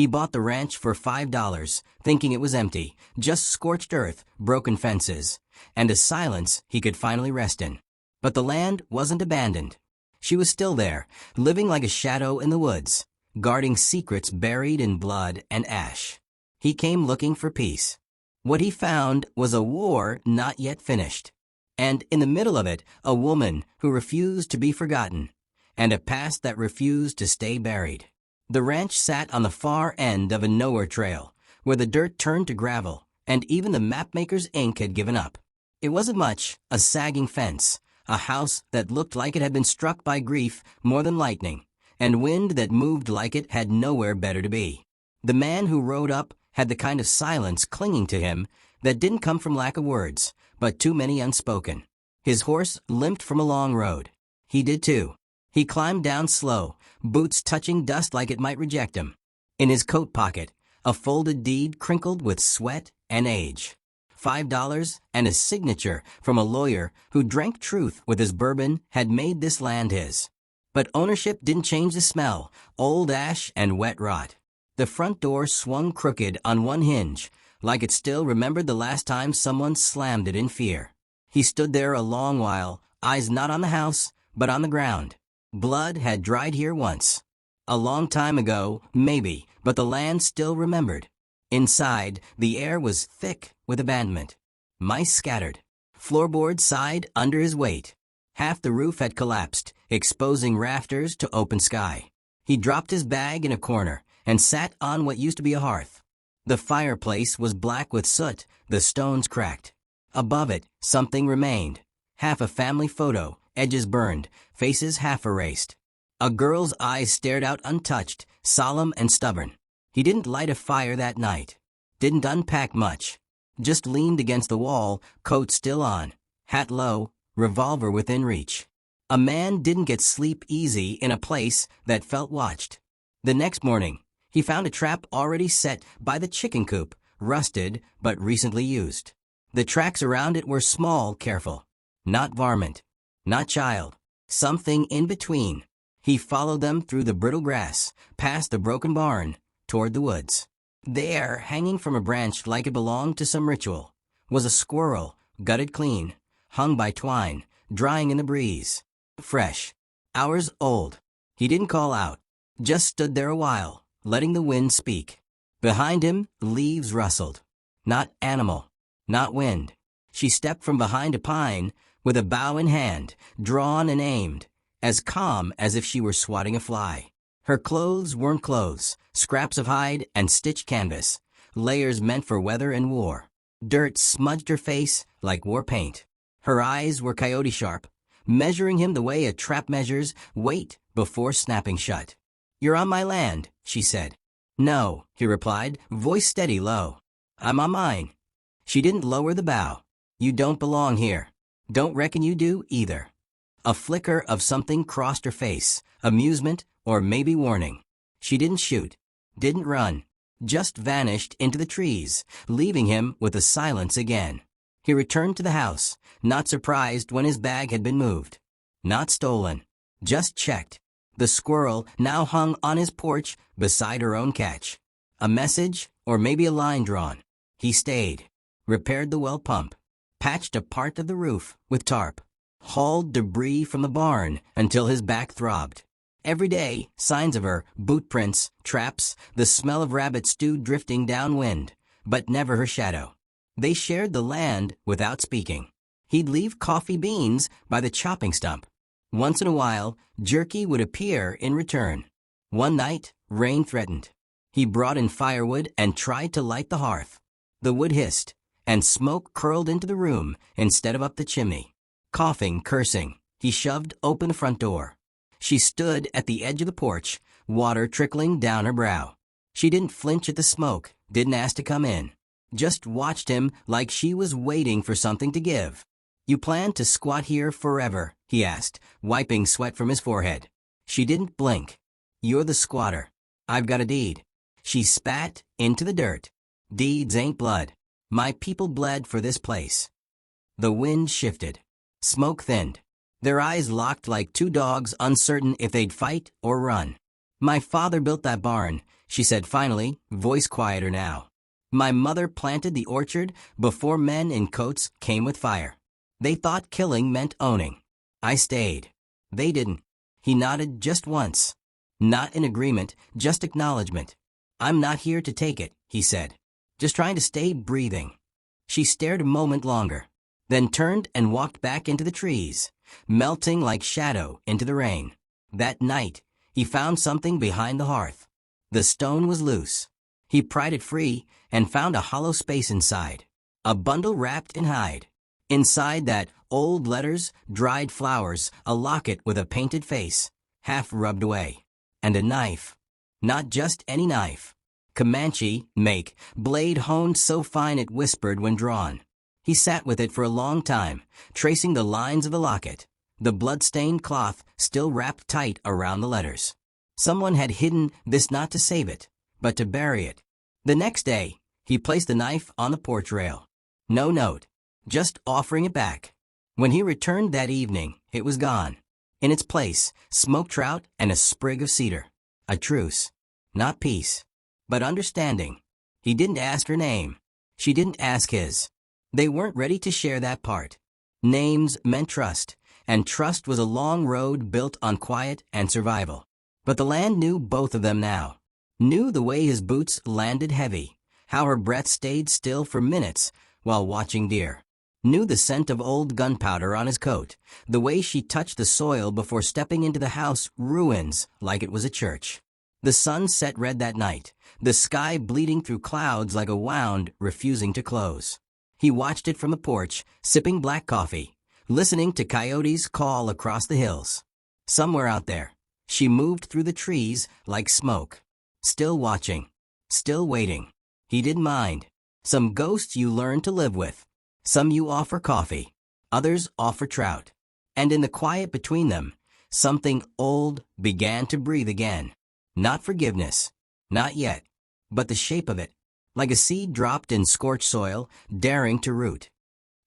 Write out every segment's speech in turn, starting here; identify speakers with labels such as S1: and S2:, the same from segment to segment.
S1: He bought the ranch for $5, thinking it was empty, just scorched earth, broken fences, and a silence he could finally rest in. But the land wasn't abandoned. She was still there, living like a shadow in the woods, guarding secrets buried in blood and ash. He came looking for peace. What he found was a war not yet finished. And in the middle of it, a woman who refused to be forgotten, and a past that refused to stay buried. The ranch sat on the far end of a nowhere trail, where the dirt turned to gravel, and even the mapmaker's ink had given up. It wasn't much, a sagging fence, a house that looked like it had been struck by grief more than lightning, and wind that moved like it had nowhere better to be. The man who rode up had the kind of silence clinging to him that didn't come from lack of words, but too many unspoken. His horse limped from a long road. He did too. He climbed down slow, boots touching dust like it might reject him. In his coat pocket, a folded deed crinkled with sweat and age. $5 and a signature from a lawyer who drank truth with his bourbon had made this land his. But ownership didn't change the smell, old ash and wet rot. The front door swung crooked on one hinge, like it still remembered the last time someone slammed it in fear. He stood there a long while, eyes not on the house, but on the ground. Blood had dried here once. A long time ago, maybe, but the land still remembered. Inside, the air was thick with abandonment. Mice scattered. Floorboards sighed under his weight. Half the roof had collapsed, exposing rafters to open sky. He dropped his bag in a corner and sat on what used to be a hearth. The fireplace was black with soot, the stones cracked. Above it, something remained. Half a family photo, edges burned, faces half erased. A girl's eyes stared out untouched, solemn and stubborn. He didn't light a fire that night. Didn't unpack much. Just leaned against the wall, coat still on, hat low, revolver within reach. A man didn't get sleep easy in a place that felt watched. The next morning, he found a trap already set by the chicken coop, rusted but recently used. The tracks around it were small, careful. Not varmint. Not child. Something in between. He followed them through the brittle grass, past the broken barn, toward the woods. There, hanging from a branch like it belonged to some ritual, was a squirrel, gutted clean, hung by twine, drying in the breeze. Fresh. Hours old. He didn't call out. Just stood there a while, letting the wind speak. Behind him, leaves rustled. Not animal. Not wind. She stepped from behind a pine, with a bow in hand, drawn and aimed, as calm as if she were swatting a fly. Her clothes weren't clothes, scraps of hide and stitched canvas, layers meant for weather and war. Dirt smudged her face like war paint. Her eyes were coyote sharp, measuring him the way a trap measures weight before snapping shut. "You're on my land," she said. "No," he replied, voice steady low. "I'm on mine." She didn't lower the bow. "You don't belong here. Don't reckon you do, either." A flicker of something crossed her face, amusement or maybe warning. She didn't shoot, didn't run, just vanished into the trees, leaving him with a silence again. He returned to the house, not surprised when his bag had been moved. Not stolen, just checked. The squirrel now hung on his porch beside her own catch. A message or maybe a line drawn. He stayed, repaired the well pump, patched a part of the roof with tarp, hauled debris from the barn until his back throbbed. Every day, signs of her, boot prints, traps, the smell of rabbit stew drifting downwind, but never her shadow. They shared the land without speaking. He'd leave coffee beans by the chopping stump. Once in a while, jerky would appear in return. One night, rain threatened. He brought in firewood and tried to light the hearth. The wood hissed, and smoke curled into the room instead of up the chimney. Coughing, cursing, he shoved open the front door. She stood at the edge of the porch, water trickling down her brow. She didn't flinch at the smoke, didn't ask to come in. Just watched him like she was waiting for something to give. "You plan to squat here forever?" he asked, wiping sweat from his forehead. She didn't blink. "You're the squatter. I've got a deed." She spat into the dirt. "Deeds ain't blood. My people bled for this place." The wind shifted. Smoke thinned. Their eyes locked like two dogs uncertain if they'd fight or run. "My father built that barn," she said finally, voice quieter now. My mother planted the orchard before men in coats came with fire. They thought killing meant owning. I stayed. They didn't. He nodded just once. Not in agreement, just acknowledgement. I'm not here to take it, he said. Just trying to stay breathing. She stared a moment longer, then turned and walked back into the trees, melting like shadow into the rain. That night, he found something behind the hearth. The stone was loose. He pried it free and found a hollow space inside. A bundle wrapped in hide. Inside that, old letters, dried flowers, a locket with a painted face, half rubbed away. And a knife. Not just any knife. Comanche make, blade honed so fine it whispered when drawn. He sat with it for a long time, tracing the lines of the locket, the blood-stained cloth still wrapped tight around the letters. Someone had hidden this not to save it, but to bury it. The next day, he placed the knife on the porch rail. No note, just offering it back. When he returned that evening, it was gone. In its place, smoked trout and a sprig of cedar. A truce. Not peace, but understanding. He didn't ask her name. She didn't ask his. They weren't ready to share that part. Names meant trust, and trust was a long road built on quiet and survival. But the land knew both of them now. Knew the way his boots landed heavy, how her breath stayed still for minutes while watching deer. Knew the scent of old gunpowder on his coat, the way she touched the soil before stepping into the house ruins like it was a church. The sun set red that night, the sky bleeding through clouds like a wound refusing to close. He watched it from the porch, sipping black coffee, listening to coyotes call across the hills. Somewhere out there, she moved through the trees like smoke. Still watching, still waiting. He didn't mind. Some ghosts you learn to live with. Some you offer coffee, others offer trout. And in the quiet between them, something old began to breathe again. Not forgiveness, not yet, but the shape of it, like a seed dropped in scorched soil, daring to root.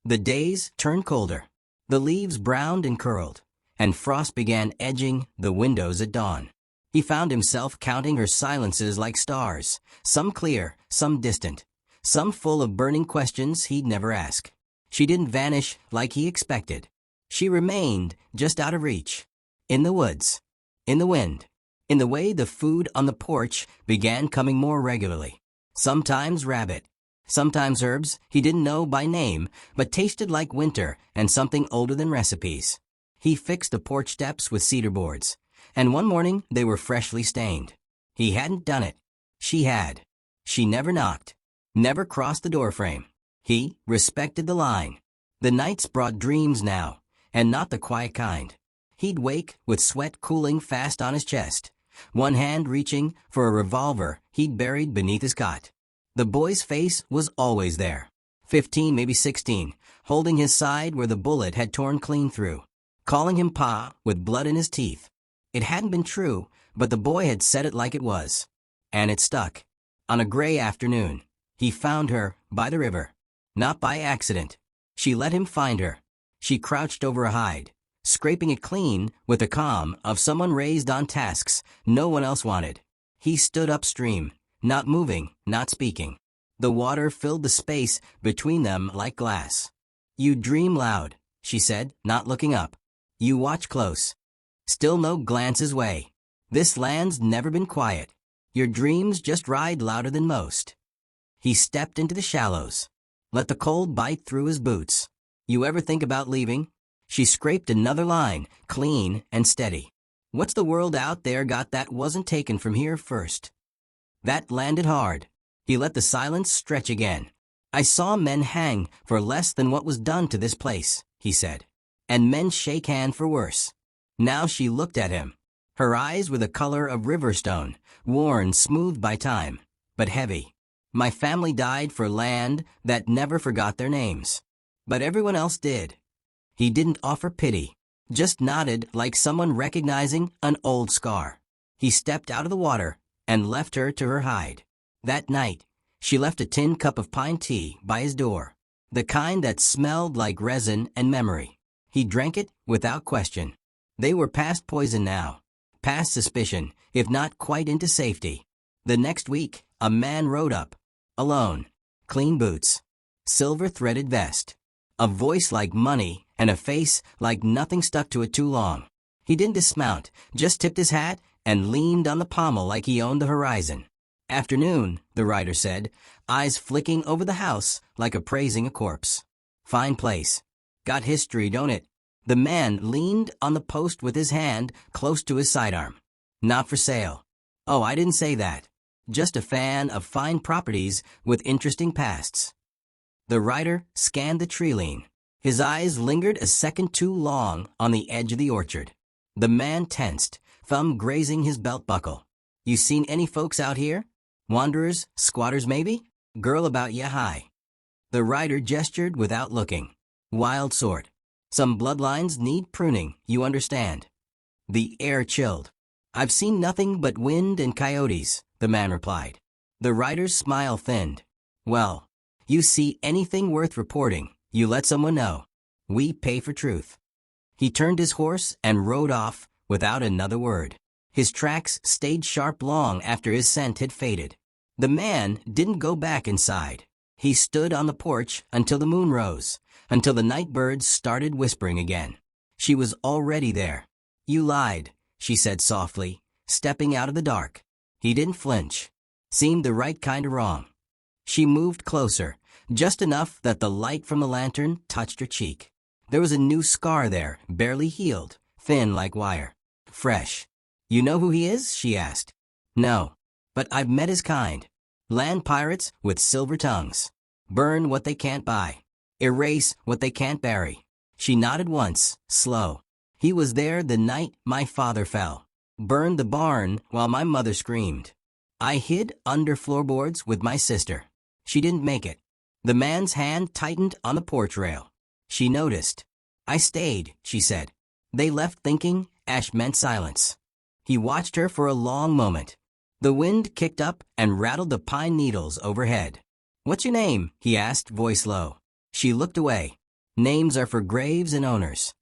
S1: The days turned colder. The leaves browned and curled, and frost began edging the windows at dawn. He found himself counting her silences like stars, some clear, some distant, some full of burning questions he'd never ask. She didn't vanish like he expected. She remained just out of reach. In the woods. In the wind. In the way the food on the porch began coming more regularly. Sometimes rabbit. Sometimes herbs he didn't know by name, but tasted like winter and something older than recipes. He fixed the porch steps with cedar boards, and one morning they were freshly stained. He hadn't done it. She had. She never knocked. Never crossed the doorframe. He respected the line. The nights brought dreams now, and not the quiet kind. He'd wake with sweat cooling fast on his chest, one hand reaching for a revolver he'd buried beneath his cot. The boy's face was always there. 15, maybe 16, holding his side where the bullet had torn clean through, calling him Pa with blood in his teeth. It hadn't been true, but the boy had said it like it was. And it stuck. On a gray afternoon, he found her by the river. Not by accident. She let him find her. She crouched over a hide, scraping it clean with the calm of someone raised on tasks no one else wanted. He stood upstream, not moving, not speaking. The water filled the space between them like glass. You dream loud, she said, not looking up. You watch close. Still no glance his way. This land's never been quiet. Your dreams just ride louder than most. He stepped into the shallows. Let the cold bite through his boots. You ever think about leaving? She scraped another line, clean and steady. What's the world out there got that wasn't taken from here first? That landed hard. He let the silence stretch again. I saw men hang for less than what was done to this place, he said. And men shake hand for worse. Now she looked at him. Her eyes were the color of river stone, worn smooth by time, but heavy. My family died for land that never forgot their names. But everyone else did. He didn't offer pity, just nodded like someone recognizing an old scar. He stepped out of the water and left her to her hide. That night, she left a tin cup of pine tea by his door, the kind that smelled like resin and memory. He drank it without question. They were past poison now, past suspicion, if not quite into safety. The next week, a man rode up. Alone. Clean boots. Silver-threaded vest. A voice like money, and a face like nothing stuck to it too long. He didn't dismount, just tipped his hat and leaned on the pommel like he owned the horizon. Afternoon, the rider said, eyes flicking over the house like appraising a corpse. Fine place. Got history, don't it? The man leaned on the post with his hand close to his sidearm. Not for sale. Oh, I didn't say that. Just a fan of fine properties with interesting pasts. The rider scanned the tree line. His eyes lingered a second too long on the edge of the orchard. The man tensed, thumb grazing his belt buckle. You seen any folks out here? Wanderers, squatters maybe? Girl about ya high. The rider gestured without looking. Wild sort. Some bloodlines need pruning, you understand. The air chilled. I've seen nothing but wind and coyotes, the man replied. The rider's smile thinned. Well, you see anything worth reporting, you let someone know. We pay for truth. He turned his horse and rode off without another word. His tracks stayed sharp long after his scent had faded. The man didn't go back inside. He stood on the porch until the moon rose, until the night birds started whispering again. She was already there. You lied, she said softly, stepping out of the dark. He didn't flinch. Seemed the right kind of wrong. She moved closer, just enough that the light from the lantern touched her cheek. There was a new scar there, barely healed, thin like wire. Fresh. You know who he is? She asked. No. But I've met his kind. Land pirates with silver tongues. Burn what they can't buy. Erase what they can't bury. She nodded once, slow. He was there the night my father fell. Burned the barn while my mother screamed. I hid under floorboards with my sister. She didn't make it. The man's hand tightened on the porch rail. She noticed. I stayed, she said. They left thinking ash meant silence. He watched her for a long moment. The wind kicked up and rattled the pine needles overhead. What's your name? He asked, voice low. She looked away. Names are for graves and owners.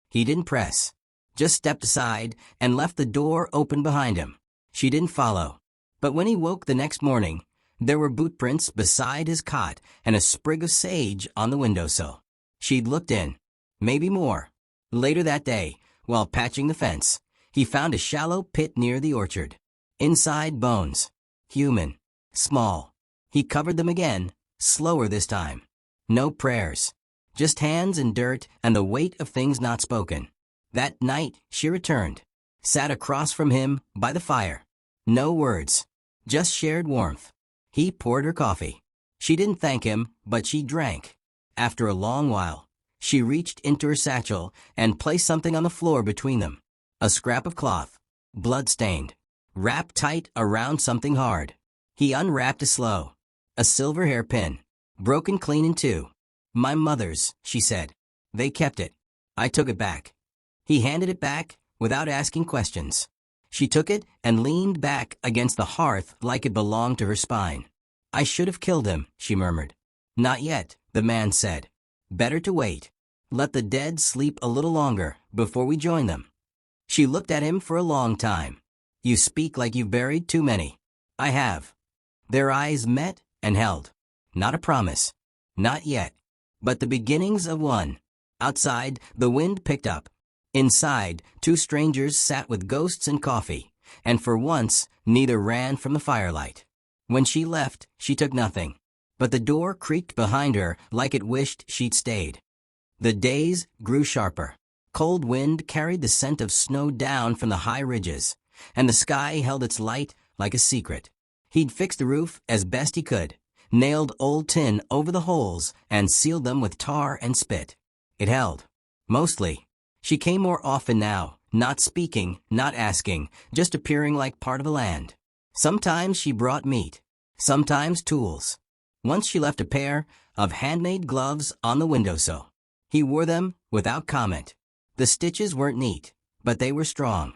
S1: He didn't press. Just stepped aside and left the door open behind him. She didn't follow. But when he woke the next morning, there were boot prints beside his cot and a sprig of sage on the windowsill. She'd looked in. Maybe more. Later that day, while patching the fence, he found a shallow pit near the orchard. Inside, bones. Human. Small. He covered them again, slower this time. No prayers. Just hands and dirt and the weight of things not spoken. That night, she returned. Sat across from him by the fire. No words. Just shared warmth. He poured her coffee. She didn't thank him, but she drank. After a long while, she reached into her satchel and placed something on the floor between them. A scrap of cloth. Blood-stained. Wrapped tight around something hard. He unwrapped it slow. A silver hairpin. Broken clean in two. My mother's, she said. They kept it. I took it back. He handed it back without asking questions. She took it and leaned back against the hearth like it belonged to her spine. I should have killed him, she murmured. Not yet, the man said. Better to wait. Let the dead sleep a little longer before we join them. She looked at him for a long time. You speak like you've buried too many. I have. Their eyes met and held. Not a promise. Not yet. But the beginnings of one. Outside, the wind picked up. Inside, two strangers sat with ghosts and coffee, and for once, neither ran from the firelight. When she left, she took nothing. But the door creaked behind her like it wished she'd stayed. The days grew sharper. Cold wind carried the scent of snow down from the high ridges, and the sky held its light like a secret. He'd fixed the roof as best he could, nailed old tin over the holes, and sealed them with tar and spit. It held. Mostly. She came more often now, not speaking, not asking, just appearing like part of the land. Sometimes she brought meat. Sometimes tools. Once she left a pair of handmade gloves on the windowsill. He wore them without comment. The stitches weren't neat, but they were strong.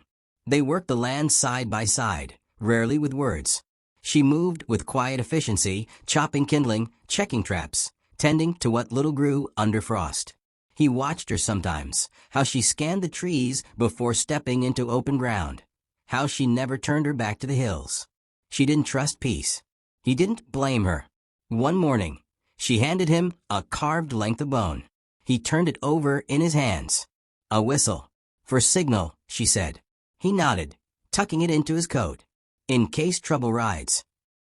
S1: They worked the land side by side, rarely with words. She moved with quiet efficiency, chopping kindling, checking traps, tending to what little grew under frost. He watched her sometimes, how she scanned the trees before stepping into open ground, how she never turned her back to the hills. She didn't trust peace. He didn't blame her. One morning, she handed him a carved length of bone. He turned it over in his hands. A whistle. For signal, she said. He nodded, tucking it into his coat. In case trouble rides.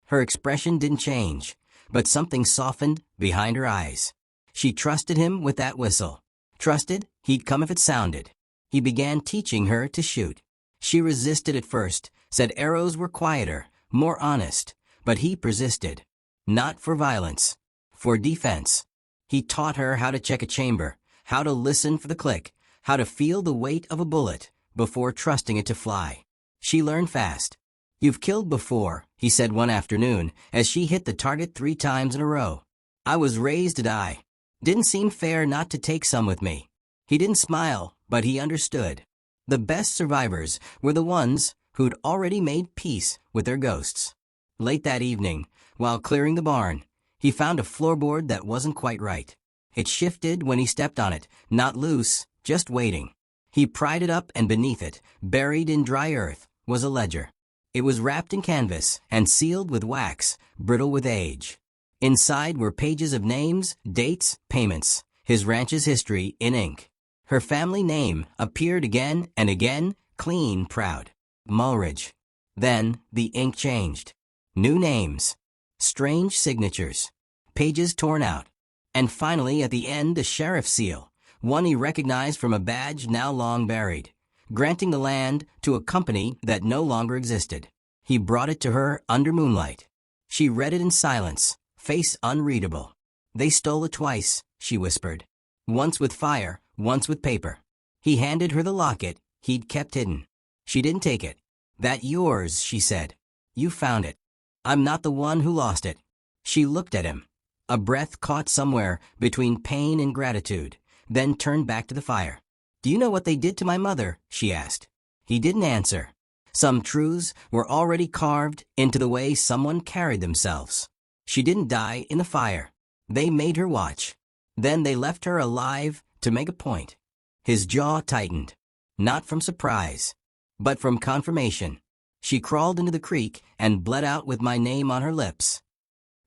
S1: Her expression didn't change, but something softened behind her eyes. She trusted him with that whistle. Trusted he'd come if it sounded. He began teaching her to shoot. She resisted at first, said arrows were quieter, more honest, but he persisted. Not for violence, for defense. He taught her how to check a chamber, how to listen for the click, how to feel the weight of a bullet before trusting it to fly. She learned fast. You've killed before, he said one afternoon as she hit the target 3 times in a row. I was raised to die. Didn't seem fair not to take some with me. He didn't smile, but he understood. The best survivors were the ones who'd already made peace with their ghosts. Late that evening, while clearing the barn, he found a floorboard that wasn't quite right. It shifted when he stepped on it, not loose, just waiting. He pried it up and beneath it, buried in dry earth, was a ledger. It was wrapped in canvas and sealed with wax, brittle with age. Inside were pages of names, dates, payments, his ranch's history in ink. Her family name appeared again and again, clean, proud. Mulridge. Then the ink changed. New names. Strange signatures. Pages torn out. And finally at the end a sheriff's seal, one he recognized from a badge now long buried, granting the land to a company that no longer existed. He brought it to her under moonlight. She read it in silence, face unreadable. They stole it twice, she whispered. Once with fire, once with paper. He handed her the locket he'd kept hidden. She didn't take it. That yours, she said. You found it. I'm not the one who lost it. She looked at him. A breath caught somewhere between pain and gratitude, then turned back to the fire. Do you know what they did to my mother? She asked. He didn't answer. Some truths were already carved into the way someone carried themselves. She didn't die in the fire. They made her watch. Then they left her alive to make a point. His jaw tightened. Not from surprise, but from confirmation. She crawled into the creek and bled out with my name on her lips.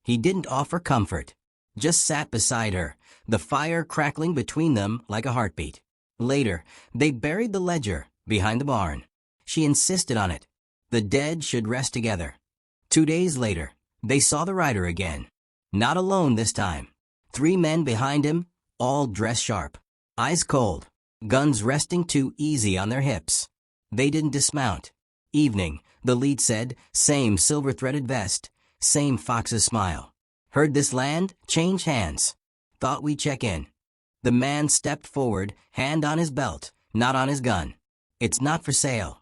S1: He didn't offer comfort. Just sat beside her, the fire crackling between them like a heartbeat. Later, they buried the ledger behind the barn. She insisted on it. The dead should rest together. 2 days later, they saw the rider again. Not alone this time. 3 men behind him, all dressed sharp. Eyes cold, guns resting too easy on their hips. They didn't dismount. Evening, the lead said, same silver-threaded vest, same fox's smile. Heard this land change hands. Thought we'd check in. The man stepped forward, hand on his belt, not on his gun. It's not for sale.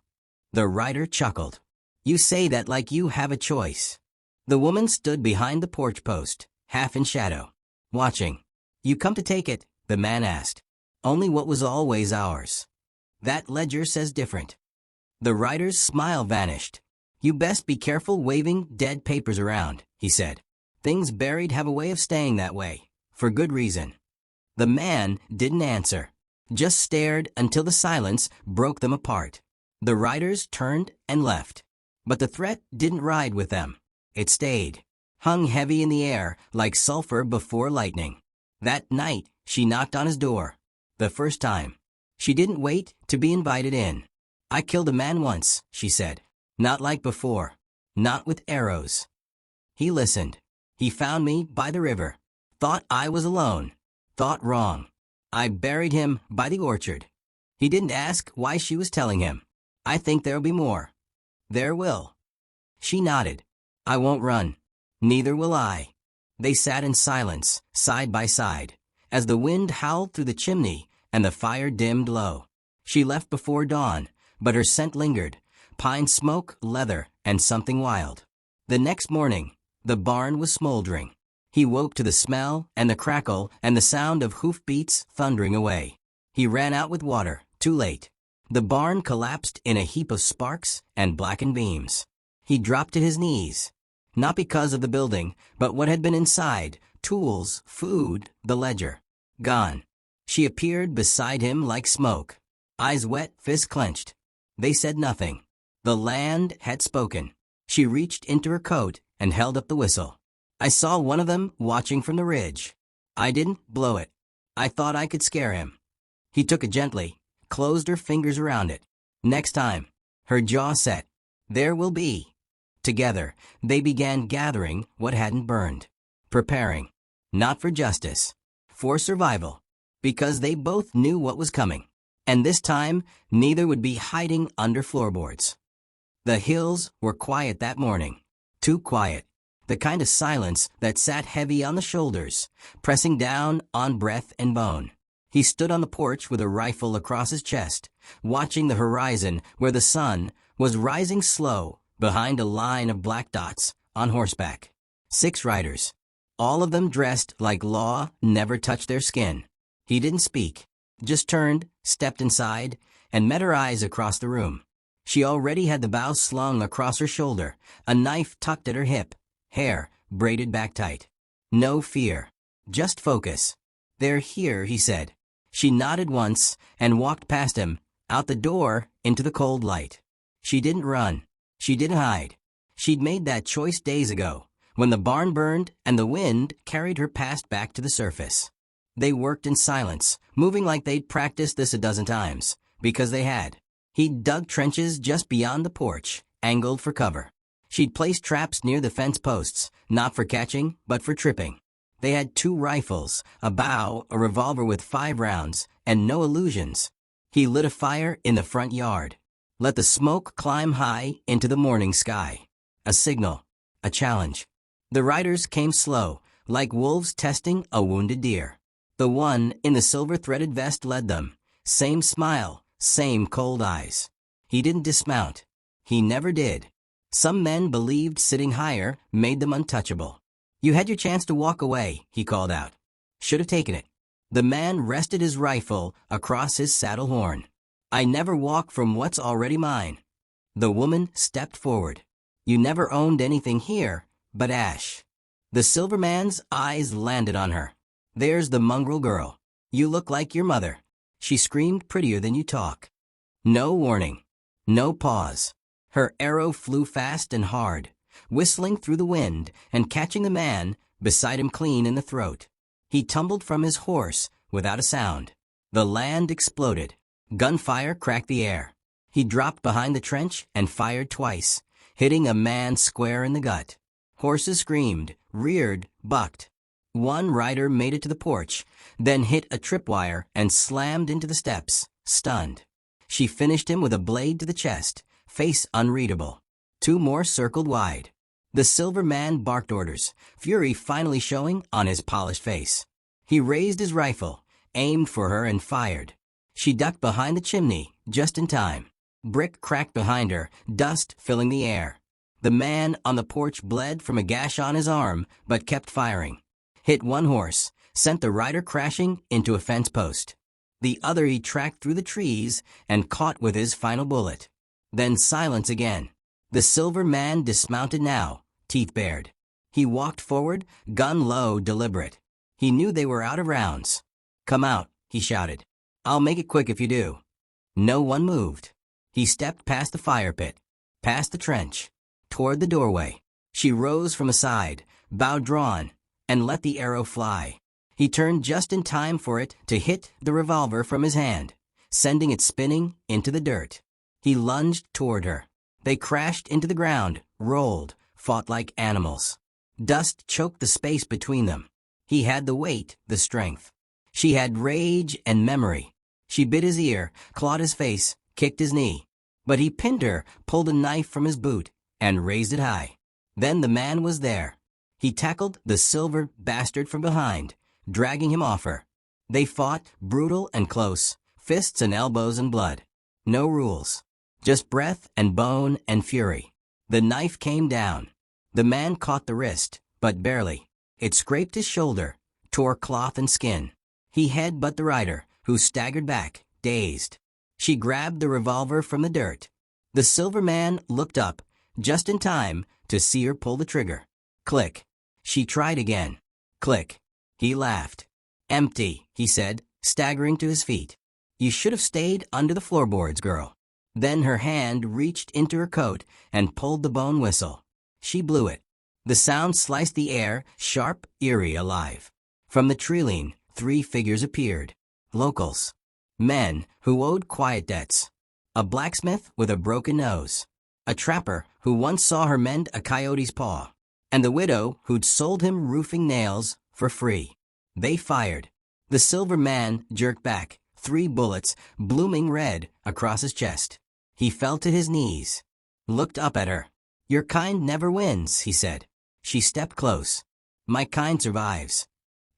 S1: The rider chuckled. You say that like you have a choice. The woman stood behind the porch post, half in shadow, watching. You come to take it, the man asked. Only what was always ours. That ledger says different. The rider's smile vanished. You best be careful waving dead papers around, he said. Things buried have a way of staying that way, for good reason. The man didn't answer, just stared until the silence broke them apart. The riders turned and left. But the threat didn't ride with them. It stayed, hung heavy in the air like sulfur before lightning. That night, she knocked on his door. The first time. She didn't wait to be invited in. I killed a man once, she said. Not like before. Not with arrows. He listened. He found me by the river. Thought I was alone. Thought wrong. I buried him by the orchard. He didn't ask why she was telling him. I think there'll be more. There will. She nodded. I won't run. Neither will I. They sat in silence, side by side, as the wind howled through the chimney and the fire dimmed low. She left before dawn, but her scent lingered, pine smoke, leather, and something wild. The next morning, the barn was smoldering. He woke to the smell and the crackle and the sound of hoofbeats thundering away. He ran out with water, too late. The barn collapsed in a heap of sparks and blackened beams. He dropped to his knees. Not because of the building, but what had been inside, tools, food, the ledger. Gone. She appeared beside him like smoke. Eyes wet, fists clenched. They said nothing. The land had spoken. She reached into her coat and held up the whistle. I saw one of them watching from the ridge. I didn't blow it. I thought I could scare him. He took it gently, closed her fingers around it. Next time. Her jaw set. There will be. Together, they began gathering what hadn't burned. Preparing. Not for justice. For survival. Because they both knew what was coming. And this time, neither would be hiding under floorboards. The hills were quiet that morning. Too quiet. The kind of silence that sat heavy on the shoulders, pressing down on breath and bone. He stood on the porch with a rifle across his chest, watching the horizon where the sun was rising slow behind a line of black dots on horseback. 6 riders. All of them dressed like law never touched their skin. He didn't speak, just turned, stepped inside, and met her eyes across the room. She already had the bow slung across her shoulder, a knife tucked at her hip, hair braided back tight. No fear, just focus. They're here, he said. She nodded once and walked past him, out the door, into the cold light. She didn't run. She didn't hide. She'd made that choice days ago, when the barn burned and the wind carried her past back to the surface. They worked in silence, moving like they'd practiced this a dozen times, because they had. He'd dug trenches just beyond the porch, angled for cover. She'd placed traps near the fence posts, not for catching, but for tripping. They had 2 rifles, a bow, a revolver with 5 rounds, and no illusions. He lit a fire in the front yard. Let the smoke climb high into the morning sky. A signal. A challenge. The riders came slow, like wolves testing a wounded deer. The one in the silver-threaded vest led them. Same smile, same cold eyes. He didn't dismount. He never did. Some men believed sitting higher made them untouchable. You had your chance to walk away, he called out. Should have taken it. The man rested his rifle across his saddle horn. I never walk from what's already mine. The woman stepped forward. You never owned anything here but ash. The silver man's eyes landed on her. There's the mongrel girl. You look like your mother. She screamed prettier than you talk. No warning. No pause. Her arrow flew fast and hard, whistling through the wind and catching the man beside him clean in the throat. He tumbled from his horse without a sound. The land exploded. Gunfire cracked the air. He dropped behind the trench and fired twice, hitting a man square in the gut. Horses screamed, reared, bucked. One rider made it to the porch, then hit a tripwire and slammed into the steps, stunned. She finished him with a blade to the chest, face unreadable. 2 more circled wide. The silver man barked orders, fury finally showing on his polished face. He raised his rifle, aimed for her and fired. She ducked behind the chimney, just in time. Brick cracked behind her, dust filling the air. The man on the porch bled from a gash on his arm, but kept firing. Hit one horse, sent the rider crashing into a fence post. The other he tracked through the trees and caught with his final bullet. Then silence again. The silver man dismounted now, teeth bared. He walked forward, gun low, deliberate. He knew they were out of rounds. Come out, he shouted. I'll make it quick if you do. No one moved. He stepped past the fire pit, past the trench, toward the doorway. She rose from a side, bow drawn, and let the arrow fly. He turned just in time for it to hit the revolver from his hand, sending it spinning into the dirt. He lunged toward her. They crashed into the ground, rolled, fought like animals. Dust choked the space between them. He had the weight, the strength. She had rage and memory. She bit his ear, clawed his face, kicked his knee. But he pinned her, pulled a knife from his boot, and raised it high. Then the man was there. He tackled the silver bastard from behind, dragging him off her. They fought, brutal and close, fists and elbows and blood. No rules. Just breath and bone and fury. The knife came down. The man caught the wrist, but barely. It scraped his shoulder, tore cloth and skin. He headbutted the rider, who staggered back, dazed. She grabbed the revolver from the dirt. The silver man looked up, just in time to see her pull the trigger. Click. She tried again. Click. He laughed. Empty, he said, staggering to his feet. You should have stayed under the floorboards, girl. Then her hand reached into her coat and pulled the bone whistle. She blew it. The sound sliced the air, sharp, eerie, alive. From the treeline, 3 figures appeared. Locals. Men who owed quiet debts. A blacksmith with a broken nose. A trapper who once saw her mend a coyote's paw. And the widow who'd sold him roofing nails for free. They fired. The silver man jerked back, 3 bullets, blooming red, across his chest. He fell to his knees. Looked up at her. "Your kind never wins," he said. She stepped close. "My kind survives."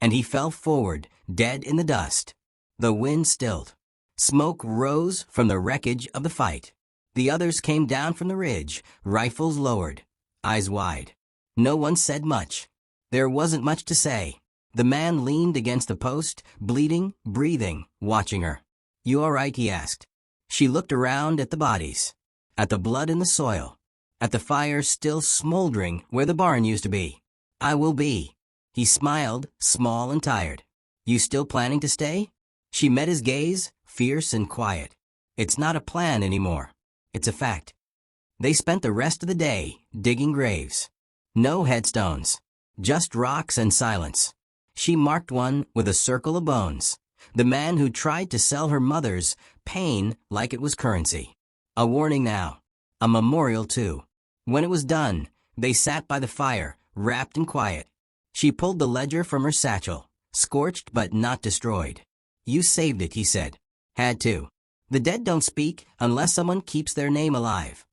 S1: And he fell forward, dead in the dust. The wind stilled. Smoke rose from the wreckage of the fight. The others came down from the ridge, rifles lowered, eyes wide. No one said much. There wasn't much to say. The man leaned against the post, bleeding, breathing, watching her. "You all right?" he asked. She looked around at the bodies, at the blood in the soil, at the fire still smoldering where the barn used to be. "I will be." He smiled, small and tired. "You still planning to stay?" She met his gaze, fierce and quiet. "It's not a plan anymore. It's a fact." They spent the rest of the day digging graves. No headstones, just rocks and silence. She marked one with a circle of bones. The man who tried to sell her mother's pain like it was currency. A warning now. A memorial too. When it was done, they sat by the fire, wrapped in quiet. She pulled the ledger from her satchel, scorched but not destroyed. "You saved it," he said. "Had to. The dead don't speak unless someone keeps their name alive."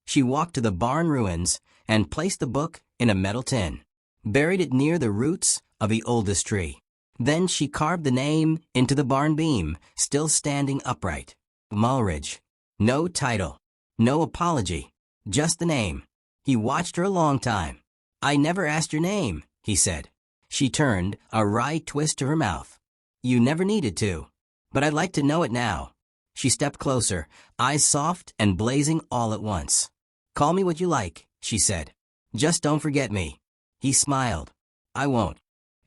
S1: She walked to the barn ruins and placed the book in a metal tin. Buried it near the roots of the oldest tree. Then she carved the name into the barn beam, still standing upright. Mulridge. No title. No apology. Just the name. He watched her a long time. "I never asked your name," he said. She turned, a wry twist to her mouth. "You never needed to. But I'd like to know it now." She stepped closer, eyes soft and blazing all at once. "Call me what you like," she said. "Just don't forget me." He smiled. "I won't."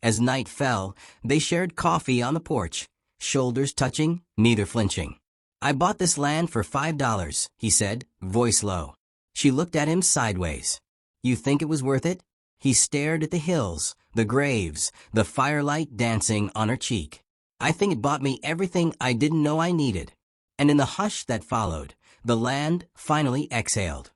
S1: As night fell, they shared coffee on the porch, shoulders touching, neither flinching. "I bought this land for $5, he said, voice low. She looked at him sideways. "You think it was worth it?" He stared at the hills, the graves, the firelight dancing on her cheek. "I think it bought me everything I didn't know I needed." And in the hush that followed, the land finally exhaled.